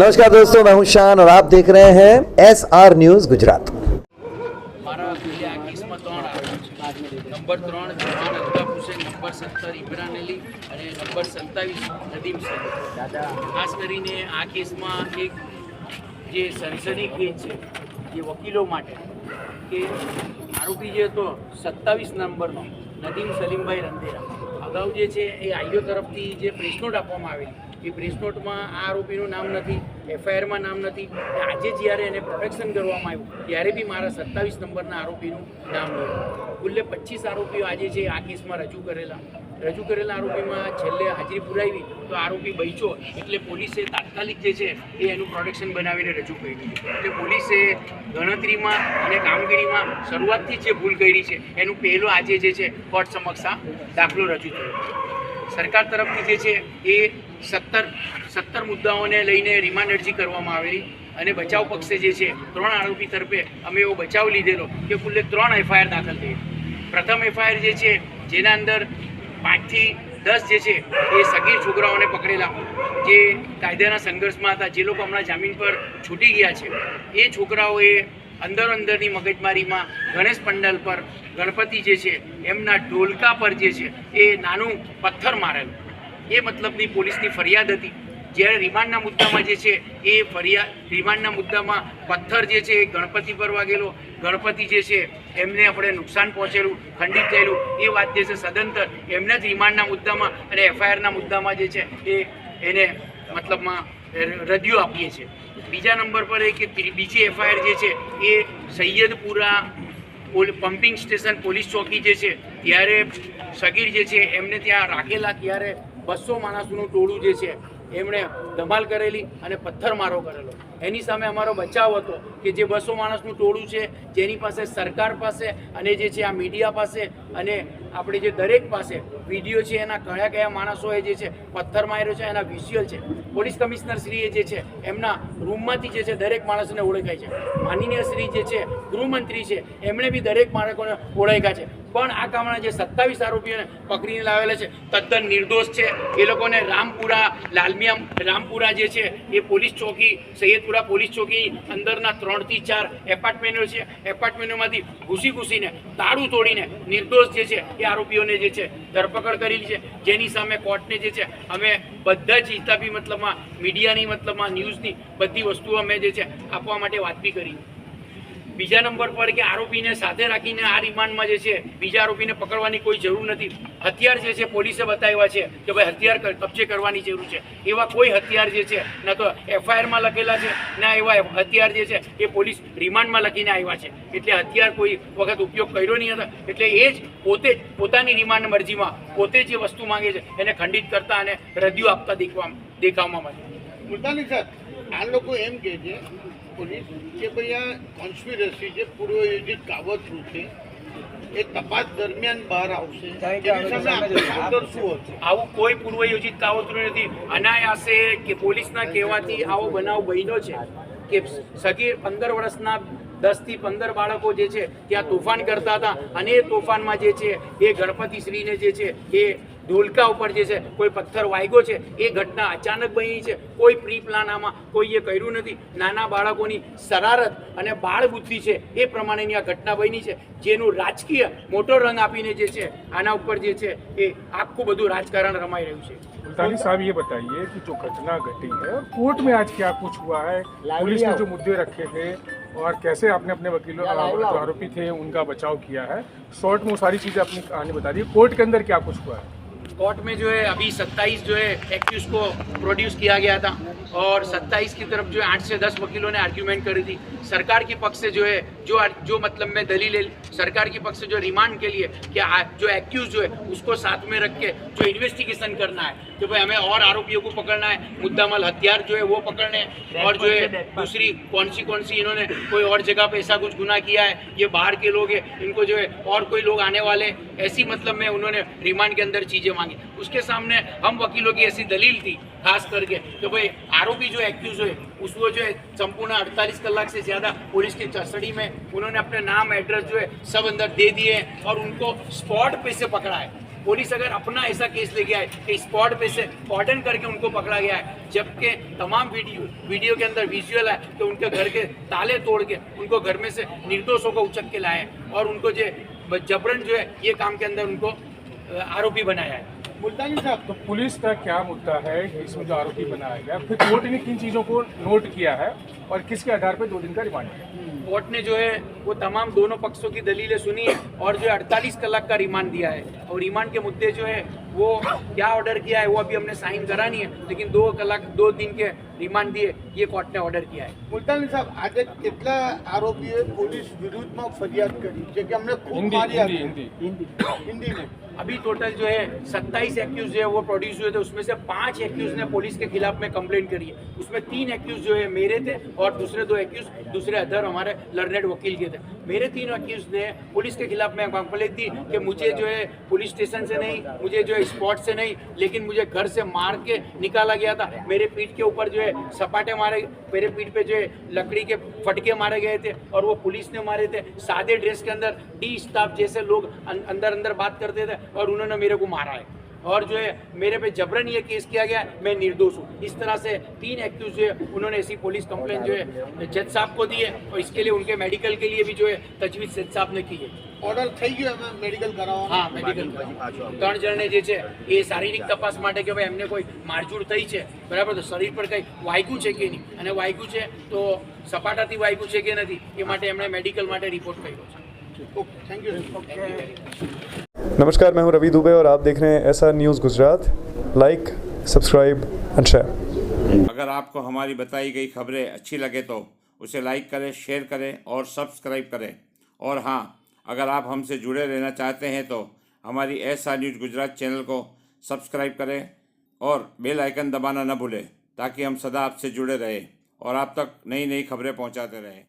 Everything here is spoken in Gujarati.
नमस्कार दोस्तों, मैं हूं शान और आप देख रहे हैं SR न्यूज गुजरात। मारा पीले आ केसમાં 3 આરોપી નંબર 3 જવાન અલ્તાફ હુસેન, નંબર 17 ઇમરાન અલી અને નંબર 27 નદીમ સલીમ। ખાસ કરીને આ કેસમાં એક જે સનસનીખેજ છે જે વકીલો માટે કે આરોપી જે હતો 27 નંબરનો નદીમ સલીમભાઈ રંધેરા, અગાઉ જે છે એ આઈઓ તરફથી જે પ્રેસ નોટ આપવામાં આવેલી એ પ્રેસ નોટમાં આ આરોપીનું નામ નથી, એફઆઈઆરમાં નામ નથી। આજે જ્યારે એને પ્રોટેક્શન કરવામાં આવ્યું ત્યારે બી મારા 27 નંબરના આરોપીનું નામ નહોતું। કુલ્લે 25 આરોપીઓ આજે છે આ કેસમાં રજૂ કરેલા આરોપીમાં છેલ્લે હાજરી પુરાવી તો આરોપી બચ્યો, એટલે પોલીસે તાત્કાલિક જે છે એ એનું પ્રોટેક્શન બનાવીને રજૂ કર્યું। એટલે પોલીસે ગણતરીમાં અને કામગીરીમાં શરૂઆતથી જે ભૂલ કરી છે એનું પહેલો આજે જે છે કોર્ટ સમક્ષ આ દાખલો રજૂ થયો। સરકાર તરફથી જે છે એ 17 મુદ્દાઓને લઈને રિમાન્ડ અરજી કરવામાં આવેલી અને બચાવ પક્ષે જે છે 3 આરોપી તરફે અમે એવો બચાવ લીધેલો કે કુલ્લે 3 એફઆઈઆર દાખલ થઈ। પ્રથમ એફઆઈઆર જે છે જેના અંદર 5 થી 10 જે છે એ સગીર છોકરાઓને પકડેલા જે કાયદાના સંઘર્ષમાં હતા, જે લોકો હમણાં જામીન પર છૂટી ગયા છે, એ છોકરાઓએ અંદરની મગજમારીમાં ગણેશ પંડાલ પર ગણપતિ જે છે એમના ઢોલકા પર જે છે એ નાનું પથ્થર મારેલું, એ મતલબની પોલીસની ફરિયાદ હતી। જ્યારે રિમાન્ડના મુદ્દામાં જે છે એ રિમાન્ડના મુદ્દામાં પથ્થર જે છે એ ગણપતિ પર વાગેલો, ગણપતિ જે છે એમને આપણે નુકસાન પહોંચેલું, ખંડિત થયેલું, એ વાત જે છે સદંતર એમના જ રિમાન્ડના મુદ્દામાં અને એફઆઈઆરના મુદ્દામાં જે છે એને મતલબમાં રદિયો આપીએ છીએ। બીજા નંબર પર એ કે બીજી એફઆઈઆર જે છે એ સૈયદપુરા પમ્પિંગ સ્ટેશન પોલીસ ચોકી જે છે ત્યારે સગીર જે છે એમને ત્યાં રાખેલા ત્યારે 200 માણસનું ટોળું જે છે એમણે ધમાલ કરેલી અને પથ્થરમારો કરેલો। એની સામે અમારો બચાવ હતો કે જે 200 માણસનું ટોળું છે જેની પાસે સરકાર પાસે અને જે છે આ મીડિયા પાસે અને આપણે જે દરેક પાસે વિડીયો છે એના કયા માણસોએ જે છે પથ્થર માર્યો છે એના વિઝ્યુઅલ છે। પોલીસ કમિશનર શ્રીએ જે છે એમના રૂમમાંથી જે છે દરેક માણસને ઓળખાય છે। માનનીય શ્રી જે છે ગૃહમંત્રી છે એમણે બી દરેક માણસોને ઓળખ્યા છે, પણ આ કામના જે 27 આરોપીઓને પકડીને લાવેલા છે તદ્દન નિર્દોષ છે। એ લોકોને રામપુરા જે છે એ પોલીસ ચોકી, સૈયદપુરા પોલીસ ચોકી અંદરના 3 થી 4 એપાર્ટમેન્ટો છે, એપાર્ટમેન્ટોમાંથી ઘૂસીને તાળું તોડીને નિર્દોષ જે છે એ આરોપીઓને જે છે ધરપકડ કરેલી છે, જેની સામે કોર્ટને જે છે અમે બધા જ હિસાબી મતલબમાં મીડિયાની મતલબમાં ન્યૂઝની બધી વસ્તુઓ અમે જે છે આપવા માટે વાત બી કરી। બીજા નંબર પર કે આરોપીને સાથે રાખીને આ રિમાન્ડમાં જે છે બીજા આરોપીને પકડવાની કોઈ જરૂર નથી। હથિયાર જે છે પોલીસે બતાવ્યા છે કે ભાઈ હથિયાર કબજે કરવાની જરૂર છે, એવા કોઈ હથિયાર જે છે ના તો એફઆઈઆરમાં લખેલા છે ના એવા હથિયાર જે છે એ પોલીસ રિમાન્ડમાં લખીને આવ્યા છે, એટલે હથિયાર કોઈ વખત ઉપયોગ કર્યો નહીં હતો। એટલે એ જ પોતાની રિમાન્ડ મરજીમાં પોતે જે વસ્તુ માંગે છે એને ખંડિત કરતા અને રદિયો આપતા દેખાવમાં મળે। મુલતાની સર, આ લોકો એમ કહે છે પોલીસ કે ભાઈ આ કોન્સ્પિરસી જે પૂર્વયોજિત કાવતરું છે એ તપાસ દરમિયાન બહાર આવશે, આવું કોઈ પૂર્વયોજિત કાવતરું નથી। અનાયાસે કે પોલીસના કહેવાથી આવો બનાવ બન્યો છે કે સગીર 15 વર્ષના 10 થી 15 બાળકો જે છે ત્યાં તોફાન કરતા હતા અને એ તોફાનમાં જે છે એ ગણપતિ શ્રીને જે છે એ ઢોલકા ઉપર જે છે કોઈ પથ્થર વાગ્યો છે। એ ઘટના અચાનક બની છે, કોઈ પ્રી પ્લાન આમાં કોઈએ કર્યું નથી। નાના બાળકોની શરારત અને બાળ બુદ્ધિ છે એ પ્રમાણેની આ ઘટના બની છે, જેનું રાજકીય મોટો રંગ આપીને જે છે આના ઉપર જે છે એ આખું બધું રાજકારણ રમાઈ રહ્યું છે। मुल्तानी साहब ये बताइए कि जो घटना घटी है और कोर्ट में आज क्या कुछ हुआ है, पुलिस ने जो मुद्दे रखे थे और कैसे आपने अपने वकीलों जो आरोपी थे उनका बचाव किया है, शॉर्ट में वो सारी चीज़ें अपनी कहानी बता दी। कोर्ट के अंदर क्या कुछ हुआ है? कोर्ट में जो है अभी 27 जो है एक्यूज को प्रोड्यूस किया गया था और 27 की तरफ जो है 8 से 10 वकीलों ने आर्ग्यूमेंट करी थी। सरकार के पक्ष से जो है जो मतलब में दलील सरकार के पक्ष से जो रिमांड के लिए कि जो एक्यूज जो है उसको साथ में रख के जो इन्वेस्टिगेशन करना है कि भाई हमें और आरोपियों को पकड़ना है, मुद्दामाल हथियार जो है वो पकड़ने हैं और जो है दूसरी कौन सी इन्होंने कोई और जगह पे ऐसा कुछ गुनाह किया है, ये बाहर के लोग हैं, इनको जो है और कोई लोग आने वाले, ऐसी मतलब में उन्होंने रिमांड के अंदर चीज़ें मांगी। उसके सामने हम वकीलों की ऐसी दलील थी खास करके तो भाई आरोपी जो एक्यूज है उसको जो है संपूर्ण 48 कलाक से ज़्यादा पुलिस की कस्टडी में उन्होंने अपने नाम एड्रेस जो है सब अंदर दे दिए और उनको स्पॉट पे से पकड़ा है। पुलिस अगर अपना ऐसा केस ले गया है कि स्पॉट पे से कॉर्डन करके उनको पकड़ा गया है, जबकि तमाम वीडियो के अंदर विजुअल है कि उनके घर के ताले तोड़ के उनको घर में से निर्दोषों को उचक के लाए हैं और उनको जो जबरन जो है ये काम के अंदर उनको आरोपी बनाया है। मुल्तानी साहब, तो पुलिस का क्या मुद्दा है कि इसमें जो आरोपी बनाया गया, फिर कोर्ट ने किन चीज़ों को नोट किया है और किसके आधार पर 2 दिन का रिमांड है? कोर्ट ने जो है वो तमाम दोनों पक्षों की दलीलें सुनी है और जो है 48 कलाक का रिमांड दिया है और रिमांड के मुद्दे जो है वो क्या ऑर्डर किया है वो अभी हमने साइन करा नहीं है, लेकिन 2 दिन के रिमांड दिए ये कोर्ट ने ऑर्डर किया है। मुल्तानी साहब, આજે કેટલા આરોપીઓએ પોલીસ વિરુદ્ધમાં ફરિયાદ કરી છે કે અમને ખૂબ માર્યા છે? हिंदी में अभी टोटल जो है 27 एक्यूज जो है वो प्रोड्यूस हुए थे, उसमें से 5 एक्यूज ने पुलिस के खिलाफ में कंप्लेंट करी है। उसमें 3 एक्यूज जो है मेरे थे और दूसरे 2 एक्यूज दूसरे अदर हमारे लर्नेड वकील के थे। मेरे 3 एक्यूज ने पुलिस के खिलाफ में कंप्लेंट दी कि मुझे जो है पुलिस स्टेशन से नहीं, मुझे जो है स्पॉट से नहीं, लेकिन मुझे घर से मार के निकाला गया था। मेरे पीठ के ऊपर जो है सपाटे मारे, मेरे पीठ पे जो है लकड़ी के फटके मारे गए थे और वो पुलिस ने मारे थे। सादे ड्रेस के अंदर डी स्टाफ जैसे लोग अंदर बात करते थे और उन्होंने मेरे को मारा है और जो है मेरे पे जबरन ये केस किया गया, मैं निर्दोष हूँ। इस तरह से 3 एक्यूज जो है उन्होंने ऐसी पुलिस कंप्लेंट जो है जज साहब को दी है और इसके लिए उनके मेडिकल के लिए भी जो है तजवीज़ जज साहब ने की है। ઓર્ડર થઈ ગયો અમે મેડિકલ કરાવવાનો? હા, મેડિકલ 3 જણને જે છે એ શારીરિક તપાસ માટે કે ભાઈ એમને કોઈ મારઝૂડ થઈ છે બરાબર, તો શરીર પર કંઈ વાગ્યું છે કે નહીં, અને વાગ્યું છે તો સપાટાથી વાગ્યું છે કે નથી એ માટે એમણે મેડિકલ માટે રિપોર્ટ કર્યો છે। Okay, thank you. नमस्कार, मैं हूं रवि दुबे और आप देख रहे हैं SR news Gujarat. Like, subscribe and share. अगर आपको हमारी बताई गई खबरें अच्छी लगे तो उसे लाइक करें, शेयर करें और सब्सक्राइब करें। और हाँ, अगर आप हमसे जुड़े रहना चाहते हैं तो हमारी SR न्यूज़ गुजरात चैनल को सब्सक्राइब करें और बेल आइकन दबाना न भूलें ताकि हम सदा आपसे जुड़े रहें और आप तक नई नई खबरें पहुंचाते रहें।